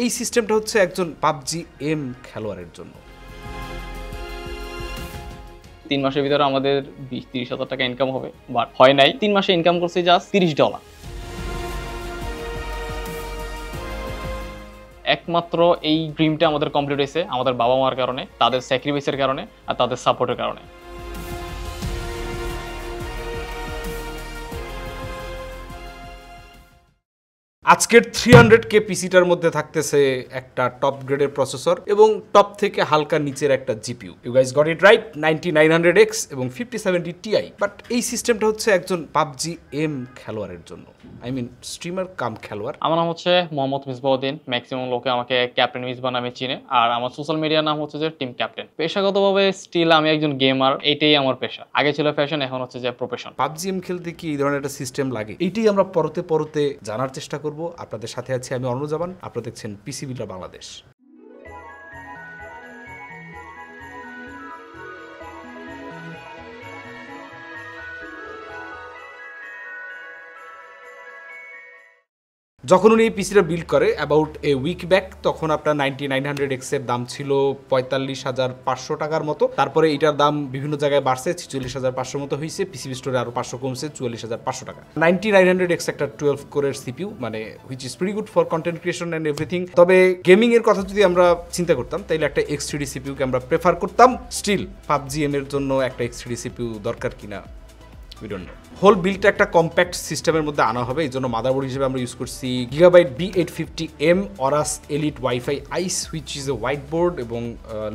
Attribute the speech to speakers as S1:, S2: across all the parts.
S1: এই সিস্টেমটা হচ্ছে একজন পাবজি এম খেলোয়াড়ের জন্য।
S2: 3 মাসের ভিতরে আমাদের 20-30 হাজার টাকা ইনকাম হবে, বাট হয় নাই। 3 মাসে ইনকাম করছি জাস্ট $30। একমাত্র এই ড্রিমটা আমাদের কমপ্লিট হয়েছে আমাদের বাবা মার কারণে, তাদের স্যাক্রিফাইসের কারণে আর তাদের সাপোর্টের কারণে।
S1: আজকের 300K পিসিটার মধ্যে থাকতেছে একটা টপ গ্রেডের প্রসেসর এবং টপ থেকে হালকা নিচের একটা GPU. You guys got it right, 9900X এবং 5070 Ti। বাট এই সিস্টেমটা হচ্ছে একজন পাবজি এম খেলোয়াড়ের জন্য, আই মিন স্ট্রিমার কাম খেলোয়াড়।
S2: আমার নাম হচ্ছে মোহাম্মদ মিসবাউদ্দিন। ম্যাক্সিমাম লোকে আমাকে ক্যাপ্টেন মিসবা নামে চিনে, আর আমার সোশ্যাল মিডিয়ার নাম হচ্ছে যে টিম ক্যাপ্টেন। পেশাগতভাবে স্টিল আমি একজন গেমার, এটাই আমার পেশা। আগে ছিল ফ্যাশন, এখন হচ্ছে যে প্রফেশন।
S1: পাবজি এম খেলতে কি এই ধরনের একটা সিস্টেম লাগে, এইটাই আমরা পরতে পরতে জানার চেষ্টা করব। আপনাদের সাথে আছি আমি অর্ণজামান, আপনারা দেখছেন পিসি বিল্ডার বাংলাদেশ। যখন উনি এই পিসিটা বিল্ড করে অ্যাবাউট এ উইক ব্যাক, তখন আপনার 9900X এর দাম ছিল 45,500 টাকার মতো। তারপরে এটার দাম বিভিন্ন জায়গায় বাড়ছে, 46,500 মতো হয়েছে। পিসিবি স্টোরে আরো 500 কমছে, 44,500 টাকা। 9900X একটা 12 কোরের সিপিইউ, মানে which is pretty good for content creation and everything. তবে গেমিং এর কথা যদি আমরা চিন্তা করতাম, তাইলে একটা X3D সিপিইউ কে আমরা প্রেফার করতাম। স্টিল পাবজি এম এর জন্য একটা X3D সিপিইউ দরকার কিনা we don't know. হোল বিল্ডটা একটা কম্প্যাক্ট সিস্টেমের মধ্যে আনা হবে, এই জন্য মাদারবোর্ড হিসেবে আমরা ইউজ করছি Gigabyte B850M Aorus Elite Wi-Fi Ice, which is a white board এবং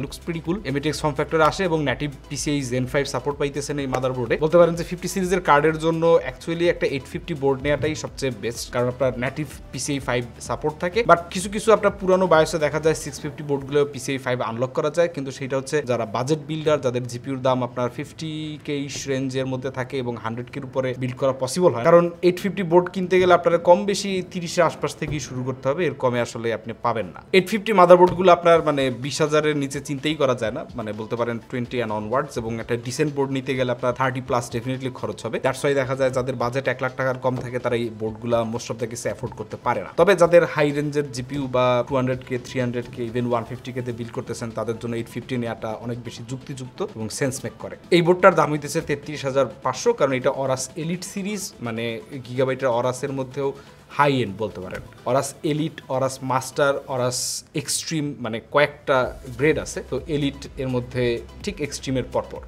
S1: লুকস প্রিটি কুল। MTX ফর্ম ফ্যাক্টরে আসে এবং নেটিভ PCI Zen 5 সাপোর্ট পাইতেছেন এই মাদারবোর্ডে। বলতে পারেন যে 50 সিরিজের কার্ডের জন্য অ্যাকচুয়ালি একটা 850 বোর্ড নেওয়াটাই সবচেয়ে বেস্ট, কারণ আপনার নেটিভ PCI 5 সাপোর্ট থাকে। বাট কিছু কিছু আপনার পুরানো বায়োসে দেখা যায় 650 বোর্ডগুলো PCI 5 আনলক করা যায়, কিন্তু সেটা হচ্ছে যারা বাজেট বিল্ডার, যাদের জিপিউর দাম আপনার 50K রেঞ্জের মধ্যে থাকে এবং 100K উপরে বিল্ড করা পসিবল হয়। কারণ 850 বোর্ড কিনতে গেলে আপনার কম বেশি 30-এর আশপাশ থেকেই শুরু করতে হবে, এর কমে আসলে আপনি পাবেন না। 850 মাদারবোর্ডগুলো আপনার মানে 20,000-এর নিচে চিন্তাই করা যায় না, মানে বলতে পারেন 20 and onwards, এবং একটা ডিসেন্ট বোর্ড নিতে গেলে আপনার 30+ ডেফিনেটলি খরচ হবে। দ্যাটস ওয়াই দেখা যায় যাদের বাজেট 1 লাখ টাকার কম থাকে তারা এই বোর্ডগুলো মোস্ট অফ দ্য কেসে অ্যাফোর্ড করতে পারে না। তবে যাদের হাই রেঞ্জের জিপিইউ বা 200K 300K ইভেন 150K তে বিল্ড করতেছেন, তাদের জন্য 850 নেওয়াটা অনেক বেশি যুক্তিযুক্ত এবং সেন্স মেক করে। এই বোর্ডটার দাম হইতেছে 33,500, কারণ এটা Aorus Elite সিরিজ, মানে গিগাবাইটের অরাসের মধ্যেও হাই এন্ড বলতে পারেন। Aorus Elite, Aorus Master, Aorus Extreme, মানে কয়েকটা গ্রেড আছে, তো এলিট এর মধ্যে ঠিক এক্সট্রিমের পরপর।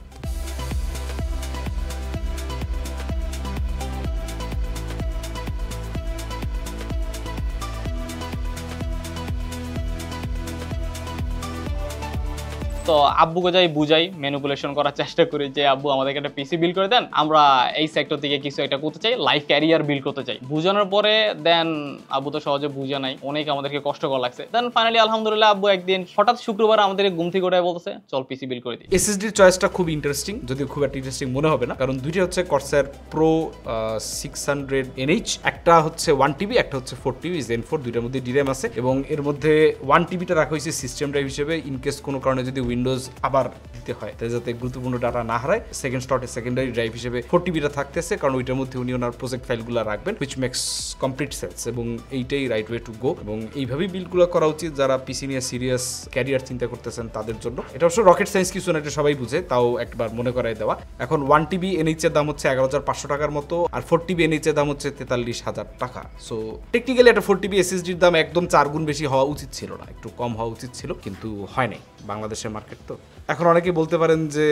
S2: তো আব্বুকে যাই বুঝাই, ম্যানিপুলেশন করার চেষ্টা করি যে আব্বু আমাদেরকে একটা পিসি বিল্ড করে দেন, আমরা এই সেক্টর থেকে কিছু একটা করতে চাই, লাইফ ক্যারিয়ার বিল্ড করতে চাই। বুঝানোর পরে দেন আব্বু তো সহজে বুঝে নাই, অনেক আমাদেরকে কষ্টকর লাগছে। দেন ফাইনালি আলহামদুলিল্লাহ আব্বু একদিন হঠাৎ শুক্রবার আমাদেরকে ঘুম থেকে উঠে বলছে চল পিসি বিল্ড করে দিই।
S1: এসএসডির চয়েসটা খুব ইন্টারেস্টিং, যদিও খুব একটা ইন্টারেস্টিং মনে হবে না, কারণ দুইটা হচ্ছে Corsair Pro 600NH, একটা হচ্ছে 1TB, একটা হচ্ছে 4TB Zen 4, দুইটার মধ্যে DRAM আছে এবং এর মধ্যে 1TBটা রাখা হয়েছে সিস্টেম ড্রাইভ হিসেবে, ইনকেস কোনো কারণে যদি উইন্ডোজ আবার দিতে হয় তাই যাতে গুরুত্বপূর্ণ ডাটা না হারায়। সেকেন্ড স্লটে সেকেন্ডারি ড্রাইভ হিসেবে 4TBটা থাকতেছে, কারণ ওইটার মধ্যে উনি ওনার প্রজেক্ট ফাইলগুলো রাখবেন, হুইচ মেক্স কমপ্লিট সেন্স এবং এইটাই রাইট ওয়ে টু গো। এবং এইভাবেই বিল্ডগুলো করা উচিত যারা পিসি নিয়ে সিরিয়াস ক্যারিয়ার চিন্তা করতেছেন তাদের জন্য। এটা অবশ্য রকেট সায়েন্স কিছু না, এটা সবাই বুঝে, তাও একবার মনে করাই দেওয়া। এখন 1TB NH এর দাম হচ্ছে 11,500 টাকার মতো, আর 4TB NH এর দাম হচ্ছে 43,000 টাকা। সো টেকনিক্যালি একটা 4TB SSDর দাম একদম 4 গুণ বেশি হওয়া উচিত ছিল না, একটু কম হওয়া উচিত ছিল, কিন্তু হয় নাই, বাংলাদেশের মার্কেট তো। এখন অনেকে বলতে পারেন যে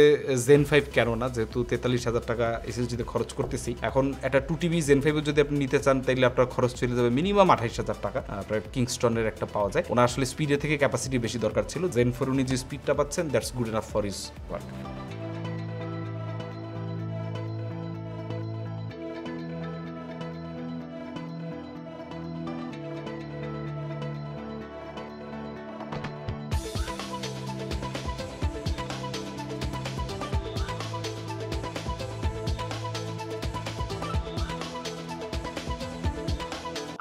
S1: Zen 5 কেন না, যেহেতু 43,000 টাকা এসএসডিতে খরচ করতেছি। এখন একটা 2TB Zen 5 যদি আপনি নিতে চান তাইলে আপনার খরচ চলে যাবে মিনিমাম 28,000 টাকা। আপনার কিংস্টনের একটা পাওয়া যায়, ওনার আসলে স্পিডের থেকে ক্যাপাসিটি বেশি দরকার ছিল। Zen 4 উনি যে স্পিডটা পাচ্ছেন that's good enough for his work.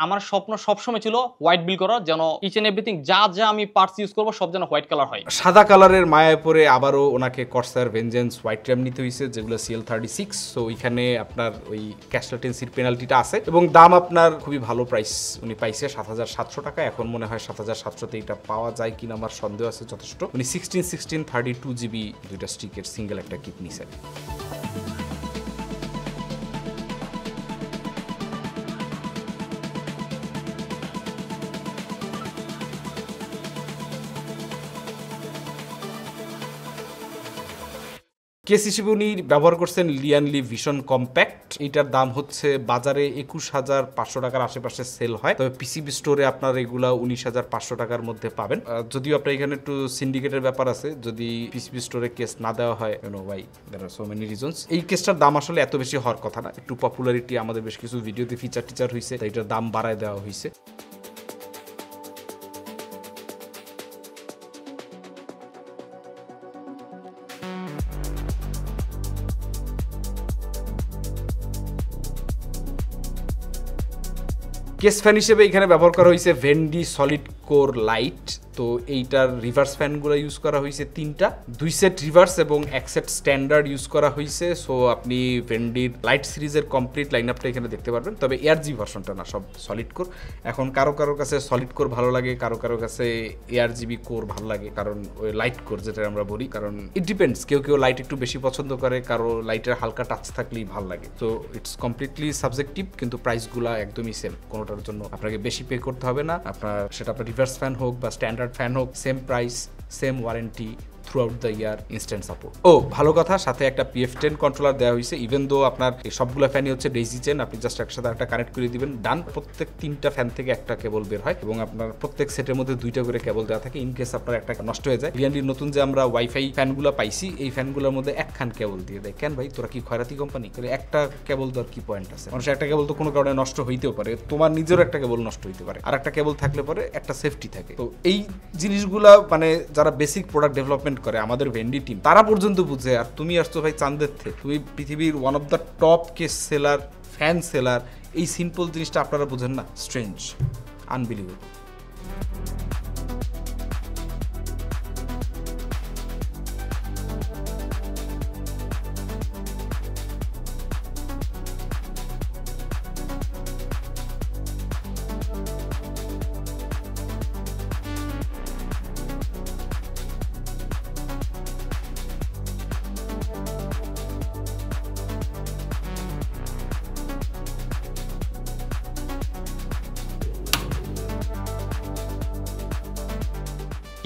S2: আমার স্বপ্ন সবসময় ছিল হোয়াইট বিল করা, যেন ইচ এন্ড এভরিথিং যা যা আমি পার্টস ইউজ করবো সব যেন হোয়াইট কালার হয়।
S1: সাদা কালারের মায়ায় পরে আবারও ওনাকে কর্সার ভেঞ্জেন্স হোয়াইট র্যাম নিতে হয়েছে, যেগুলো CL36। সো ওইখানে আপনার ওই ক্যাশ লেটেন্সির পেনাল্টিটা আছে এবং দাম আপনার খুবই ভালো প্রাইস উনি পাইছে 7,700 টাকা। এখন মনে হয় 7,700-তে এটা পাওয়া যায় কিনা আমার সন্দেহ আছে যথেষ্ট। উনি 16 32GB দুইটা স্টিকের সিঙ্গেল একটা কিট নিছে। কেস হিসেবে উনি ব্যবহার করছেন লিয়ানলি ভিশন কম্প্যাক্ট। এটার দাম হচ্ছে বাজারে 21,500 টাকার আশেপাশে সেল হয়, তবে পিসিবি স্টোরে আপনার এগুলা 19,500 টাকার মধ্যে পাবেন। যদিও আপনার এখানে একটু সিন্ডিকেটের ব্যাপার আছে, যদি পিসিবি স্টোরে কেস না দেওয়া হয়, ওয়াই দেয়ার আর সো মেনি রিজনস। এই কেসটার দাম আসলে এত বেশি হওয়ার কথা না, একটু পপুলারিটি আমাদের বেশ কিছু ভিডিওতে ফিচার হয়েছে, তাই এটার দাম বাড়ায় দেওয়া হয়েছে। কেস ফ্যান হিসেবে এখানে ব্যবহার করা হয়েছে ভেন্ডি সলিড কোর লাইট। তো এইটার রিভার্স ফ্যানগুলো ইউজ করা হয়েছে 3টা, 2 সেট রিভার্স এবং 1 সেট স্ট্যান্ডার্ড ইউজ করা হয়েছে। সো আপনি ভেন্ডির লাইট সিরিজের কমপ্লিট লাইন আপটা এখানে দেখতে পারবেন, তবে এআরজি ভার্সনটা না, সব সলিড কোর। এখন কারো কাছে সলিড কোর ভালো লাগে, কারো কাছে এআরজিবি কোর ভালো লাগে, কারণ ওই লাইট কোর যেটা আমরা বলি, কারণ ইট ডিপেন্ডস, কেউ লাইট একটু বেশি পছন্দ করে, কারো লাইটের হালকা টাচ থাকলেই ভালো লাগে। তো ইটস কমপ্লিটলি সাবজেক্টিভ, কিন্তু প্রাইসগুলো একদমই সেম, কোনোটার জন্য আপনাকে বেশি পে করতে হবে না। আপনার সেটা আপনার রিভার্স ফ্যান হোক বা স্ট্যান্ডার্ড ফ্যান হোক, same price, same warranty throughout the year, instant support. ভালো কথা, সাথে একটা PF10 কন্ট্রোলার দেওয়া হয়েছে। ইভেন দো আপনার এই সবগুলো ফ্যানই হচ্ছে ডেইজি চেন, আপনি জাস্ট একসাথে একটা কানেক্ট করে দিবেন, ডান। প্রত্যেক 3টা ফ্যান থেকে একটা কেবল বের হয় এবং আপনার প্রত্যেক সেটের মধ্যে 2টা করে কেবল দেওয়া থাকে, ইন কেস আপনার একটা নষ্ট হয়ে যায়। লিয়ানলির নতুন যে আমরা ওয়াইফাই ফ্যানগুলো পাইছি, এই ফ্যানগুলোর মধ্যে একখান কেবল দিয়ে দেয়। কেন ভাই, তোরা কি খয়রাতি কোম্পানি? একটা কেবল দেওয়ার কি পয়েন্ট আছে? মানুষ একটা কেবল তো কোনো কারণে নষ্ট হইতেও পারে, তোমার নিজেরও একটা কেবল নষ্ট হইতে পারে, আর একটা কেবল থাকলে পরে একটা সেফটি থাকে। তো এই জিনিসগুলা মানে যারা বেসিক প্রোডাক্ট ডেভেলপমেন্ট করে, আমাদের ভেন্ডি টিম, তারা পর্যন্ত বুঝে। আর তুমি আসছো ভাই চান্দের থেকে, তুমি পৃথিবীর one of the top case seller, fan seller, এই সিম্পল জিনিসটা আপনারা বুঝেন না? Strange, unbelievable.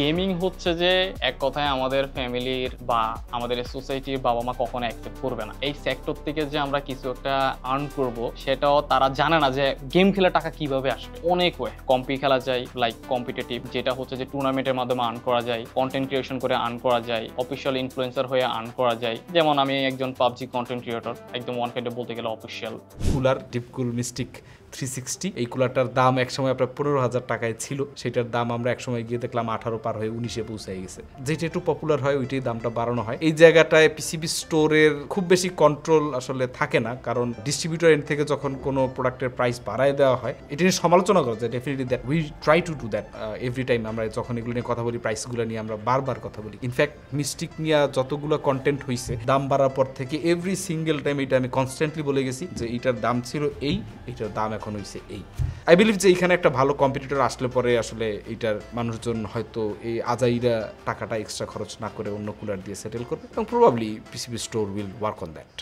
S2: গেমিং হচ্ছে যে এক কথায় আমাদের ফ্যামিলির বা আমাদের সোসাইটির বাবা মা কখনো অ্যাকসেপ্ট করবে না। এই সেক্টর থেকে যে আমরা কিছু একটা আর্ন করব, সেটাও তারা জানে না যে গেম খেলে টাকা কিভাবে আসবে। অনেক ওয়ে, কম্পি খেলা যায়, লাইক কম্পিটিটিভ, যেটা হচ্ছে যে টুর্নামেন্টের মাধ্যমে আর্ন করা যায়, কন্টেন্ট ক্রিয়েশন করে আর্ন করা যায়, অফিসিয়াল ইনফ্লুয়েন্সার হয়ে আর্ন করা যায়। যেমন আমি একজন পাবজি কন্টেন্ট ক্রিয়েটর, একদম ওয়ান কাইন্ডে বলতে গেলে অফিসিয়াল। কুলার
S1: ডিপকুল মিস্টিক 360, এই কুলারটার দাম একসময় আপনার 15,000 টাকায় ছিল, সেটার দাম আমরা একসময় গিয়ে দেখলাম 18 পার হয়ে 19-এ পৌঁছে গেছে। যেটা একটু পপুলার হয় ওইটাই দামটা বাড়ানো হয়। এই জায়গাটায় পিসিবি স্টোরের খুব বেশি কন্ট্রোল আসলে থাকে না, কারণ ডিস্ট্রিবিউটর এন্ড থেকে যখন কোনো প্রোডাক্টের প্রাইস বাড়ায় দেওয়া হয়, এটা নিয়ে সমালোচনা করা যায়। Definitely that we try to do that every time. আমরা যখন এগুলো নিয়ে কথা বলি, প্রাইসগুলো নিয়ে আমরা বারবার কথা বলি। ইনফ্যাক্ট মিস্টিক নিয়ে যতগুলো কন্টেন্ট হয়েছে দাম বাড়ার পর থেকে, এভরি সিঙ্গেল টাইম এটা আমি কনস্ট্যান্টলি বলে গেছি যে এইটার দাম ছিল এই, এইটার দাম এখন হয়েছে এই। আই বিলিভ যে এইখানে একটা ভালো কম্পিটিটর আসলে পরে আসলে এইটার মানুষজন হয়তো এই আজাইরা টাকাটা এক্সট্রা খরচ না করে অন্য কুলার দিয়ে সেটেল করবে, এবং probably PCB store will work on that.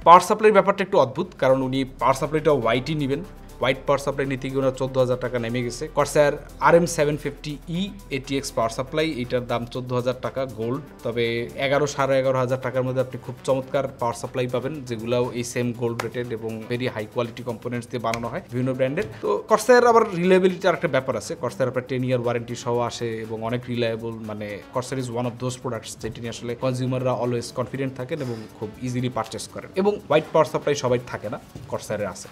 S1: Power সাপ্লাইয়ের ব্যাপারটা একটু অদ্ভুত, কারণ উনি পাওয়ার সাপ্লাইটা হোয়াইটই নেবেন, হোয়াইট পাওয়ার সাপ্লাই নিতে গিয়ে ওনার 14,000 টাকা নেমে গেছে। কর্সার RM750E ATX পাওয়ার সাপ্লাই, এটার দাম 14,000 টাকা গোল্ড, তবে 11,500 টাকার মধ্যে আপনি খুব চমৎকার পাওয়ার সাপ্লাই পাবেন, যেগুলোও এই সেম গোল্ড রেটেড এবং ভেরি হাই কোয়ালিটি কম্পোনেন্টস দিয়ে বানানো হয় বিভিন্ন ব্র্যান্ডের। তো কর্সার আবার রিলায়েবিলিটির একটা ব্যাপার আছে। কর্সার আপনার 10 ইয়ার ওয়ারেন্টি সহ আসে এবং অনেক রিলায়েবল, মানে কর্সার is one of those products যেটি নিয়ে আসলে কনজিউমাররা অলওয়েজ কনফিডেন্ট থাকেন এবং খুব ইজিলি পারচেস করেন। এবং হোয়াইট পাওয়ার সাপ্লাই সবাই থাকে না, কর্সারের আছে।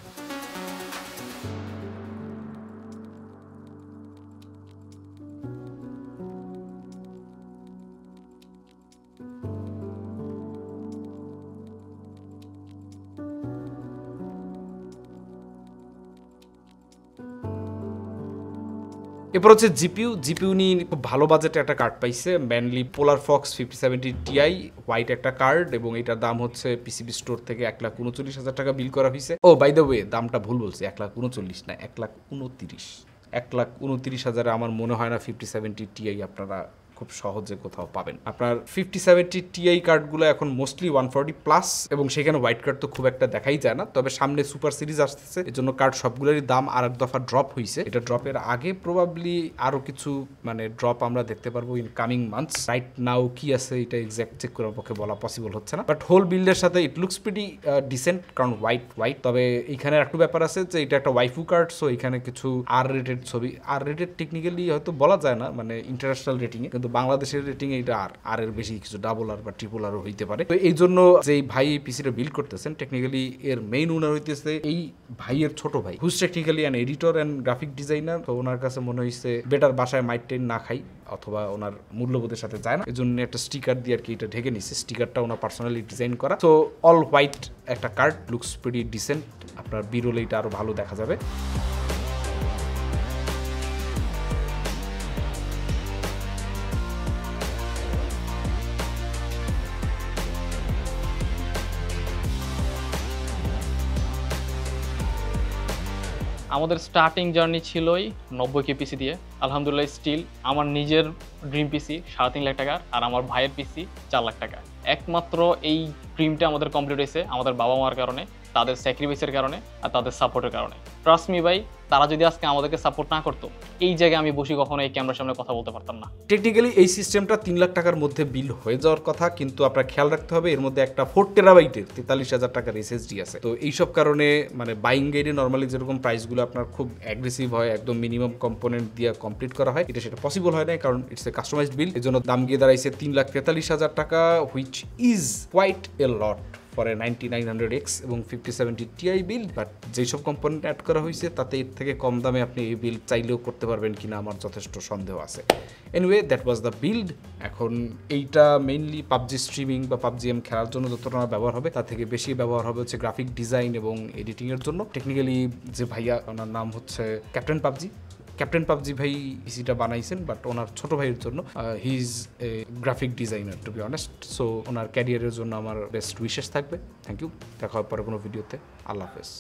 S1: এরপর হচ্ছে জিপিউ নিয়ে খুব ভালো বাজেটে একটা কার্ড পাইছে, মেনলি পোলার ফক্স 5070 Ti হোয়াইট একটা কার্ড, এবং এটার দাম হচ্ছে পিসিবি স্টোর থেকে 1,39,000 টাকা বিল করা হয়েছে। ও বাই দ্য ওয়ে, দামটা ভুল বলছি, 1,39,000 না, 1,29,000। 1,29,000 আমার মনে হয় না 5070 Ti আপনারা খুব সহজে কোথাও পাবেন। আপনার 5070 Ti কার্ডগুলো এখন মোস্টলি 140+, এবং সেখানে হোয়াইট কার্ড তো খুব একটা দেখাই যায় না, তবে সামনে সুপার সিরিজ আসতেছে, এর জন্য কার্ড সবগুলোরই দাম আর এক দফা ড্রপ হয়েছে। এটা ড্রপের আগে প্রবাবলি আরো কিছু মানে ড্রপ আমরা দেখতে পারবো in coming months. Right now কি আছে এটা এক্সাক্ট চেক করার পক্ষে বলা পসিবল হচ্ছে না, বাট হোল বিল্ডের সাথে ইট লুকস প্রিটি ডিসেন্ট, কারণ হোয়াইট। তবে এইখানে একটু ব্যাপার আছে যে এটা একটা ওয়াইফু কার্ড, সো এখানে কিছু আর রেটেড ছবি, আর রেটেড টেকনিক্যালি হয়তো বলা যায় না, মানে ইন্টারন্যাশনাল রেটিং এ, কিন্তু বাংলাদেশের রেটিং এটা আর এর বেশি কিছু ডাবল আর বা ট্রিপল আর হইতে পারে। তো এই জন্য যে ভাই এই পিসিটা বিল্ড করতেছেন, টেকনিক্যালি এর মেইন ওনার হইতেছে এই ভাইয়ের ছোট ভাই, whose technically an editor and graphic designer. তো ওনার কাছে মনে হয়েছে বেটার বাসায় মাইট টেন না খাই, অথবা ওনার মূল্যবোধের সাথে যায় না, এই জন্য একটা স্টিকার দিয়ে আর কি এটা ঢেকে নিচ্ছে। স্টিকারটা ওনার পার্সোনালি ডিজাইন করা। তো অল হোয়াইট একটা কার্ড, লুকস প্রিটি ডিসেন্ট। আপনার বিরলে এটা আরো ভালো দেখা যাবে।
S2: আমাদের স্টার্টিং জার্নি ছিলই 90K পিসি দিয়ে। আলহামদুলিল্লাহ স্টিল আমার নিজের ড্রিম পিসি 3.5 লাখ টাকার, আর আমার ভাইয়ের পিসি 4 লাখ টাকা। একমাত্র এই ড্রিমটা আমাদের কমপ্লিট হয়েছে আমাদের বাবা মার কারণে, তাদের স্যাক্রিফাইসের কারণে আর তাদের সাপোর্টের কারণে। ট্রাস্ট মি ভাই, তারা যদি আজকে আমাদেরকে সাপোর্ট না করতো, এই জায়গায় আমি বসে কখনো এই ক্যামেরার সামনে কথা বলতে পারতাম না।
S1: টেকনিক্যালি এই সিস্টেমটা 3 লাখ টাকার মধ্যে বিল হয়ে যাওয়ার কথা, কিন্তু আপনার খেয়াল রাখতে হবে এর মধ্যে একটা 4 টেরাবাইটের 43,000 টাকার এসএসডি আছে। তো এইসব কারণে মানে বাইং গাইডে নর্মালি যেরকম প্রাইসগুলো আপনার খুব অ্যাগ্রেসিভ হয়, একদম মিনিমাম কম্পোনেন্ট দিয়ে কমপ্লিট করা হয়, এটা সেটা পসিবল হয় না, কারণ ইটস এ কাস্টমাইজড বিল। এর জন্য দাম গিয়ে দাঁড়াইছে 3,43,000 টাকা, which is quite a lot for a 9900X এবং 5070 Ti বিল্ড। বাট যেসব কম্পোনেন্ট অ্যাড করা হয়েছে তাতে এর থেকে কম দামে আপনি এই বিল্ড চাইলেও করতে পারবেন কিনা আমার যথেষ্ট সন্দেহ আছে। Anyway, that was the build. এখন এইটা মেইনলি পাবজি স্ট্রিমিং বা পাবজি এম খেলার জন্য যতটা ব্যবহার হবে তার থেকে বেশি ব্যবহার হবে হচ্ছে গ্রাফিক ডিজাইন এবং এডিটিংয়ের জন্য। টেকনিক্যালি যে ভাইয়া, ওনার নাম হচ্ছে ক্যাপ্টেন পাবজি ভাই পিসিটা বানাইছেন, বাট ওনার ছোট ভাইয়ের জন্য। He is a graphic designer to be honest. So ওনার ক্যারিয়ারের জন্য আমার বেস্ট উইশেস থাকবে। Thank you. দেখা হবে পরে কোনো ভিডিওতে। আল্লাহ হাফেজ।